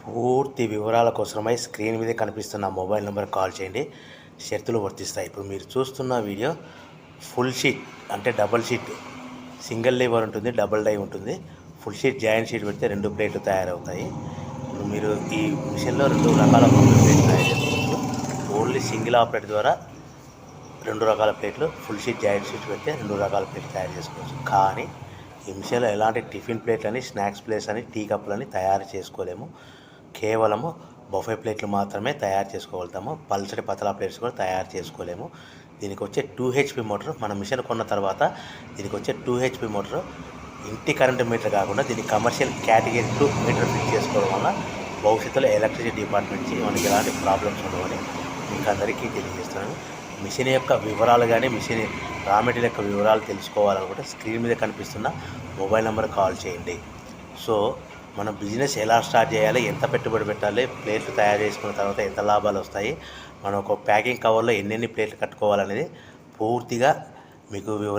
పూర్తి వివరాల కోసమై స్క్రీన్ మీద కనిపిస్తున్న మొబైల్ నెంబర్ కాల్ చేయండి. షరతులు వర్తిస్తాయి. ఇప్పుడు మీరు చూస్తున్న వీడియో ఫుల్ షీట్ అంటే డబల్ షీట్, సింగిల్ లేబర్ ఉంటుంది, డబుల్ డై ఉంటుంది. ఫుల్ షీట్ జాయింట్ షీట్ పెడితే 2 ప్లేట్లు తయారవుతాయి. ఇప్పుడు మీరు ఈ మిషన్లో 2 రకాల బఫే ప్లేట్లు తయారు చేసుకోవచ్చు. ఓన్లీ సింగిల్ ఆపరేట్ ద్వారా 2 రకాల ప్లేట్లు, ఫుల్ షీట్ జాయింట్ షీట్ పెడితే 2 రకాల ప్లేట్లు తయారు చేసుకోవచ్చు. కానీ ఈ మిషన్లో ఎలాంటి టిఫిన్ ప్లేట్లని, స్నాక్స్ ప్లేట్స్ అని, టీ కప్పులని తయారు చేసుకోలేము. కేవలము బఫే ప్లేట్లు మాత్రమే తయారు చేసుకోగలుగుతాము. పల్చటి పతలా ప్లేట్స్ కూడా తయారు చేసుకోలేము. దీనికి వచ్చే 2 HP మోటార్, మన మిషన్ కొన్న తర్వాత దీనికి వచ్చే 2 HP మోటార్ ఇంటి కరెంటు మీటర్ కాకుండా దీనికి కమర్షియల్ కేటగిరీ 2 మీటర్ ఫిట్ చేసుకోవడం వల్ల భవిష్యత్తులో ఎలక్ట్రిసిటీ డిపార్ట్మెంట్ నుంచి మనకి ఎలాంటి ప్రాబ్లమ్స్ ఉండవని మీకు అందరికీ తెలియజేస్తున్నాను. మిషన్ యొక్క వివరాలు కానీ, మిషన్ రా మెటీరియల్ యొక్క వివరాలు తెలుసుకోవాలనుకుంటే స్క్రీన్ మీద కనిపిస్తున్న మొబైల్ నెంబర్ కాల్ చేయండి. సో మన బిజినెస్ ఎలా స్టార్ట్ చేయాలి, ఎంత పెట్టుబడి పెట్టాలి, ప్లేట్లు తయారు చేసుకున్న తర్వాత ఎంత లాభాలు వస్తాయి, మనం ఒక ప్యాకింగ్ కవర్లో ఎన్నెన్ని ప్లేట్లు కట్టుకోవాలనేది పూర్తిగా మీకు